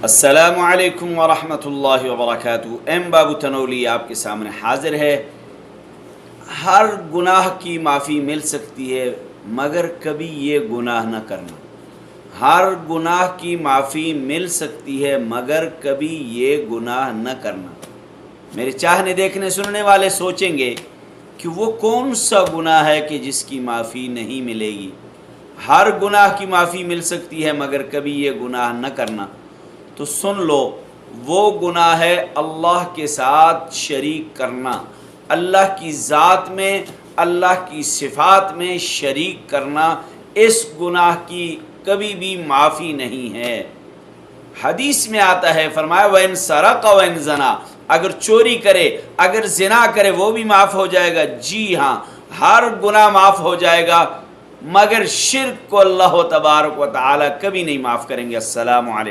अस्सलामु अलैकुम वरहमतुल्लाहि वबरकातुहू। एम बाबू तनौली आपके सामने हाजिर है। हर गुनाह की माफ़ी मिल सकती है मगर कभी ये गुनाह न करना। हर गुनाह की माफ़ी मिल सकती है मगर कभी ये गुनाह न करना। मेरे चाहने देखने सुनने वाले सोचेंगे कि वो कौन सा गुनाह है कि जिसकी माफ़ी नहीं मिलेगी। हर गुनाह की माफ़ी मिल सकती है मगर कभी ये गुनाह न करना। तो सुन लो, वो गुनाह है अल्लाह के साथ शरीक करना। अल्लाह की ज़ात में, अल्लाह की सिफ़ात में शरीक करना। इस गुनाह की कभी भी माफ़ी नहीं है। हदीस में आता है, फरमाया वइन सरक़ वइन ज़ना, अगर चोरी करे, अगर ज़िना करे वो भी माफ़ हो जाएगा। जी हाँ, हर गुनाह माफ़ हो जाएगा मगर शिर्क को अल्लाह तबारक व तआला कभी नहीं माफ़ करेंगे। अस्सलामु अलैकुम।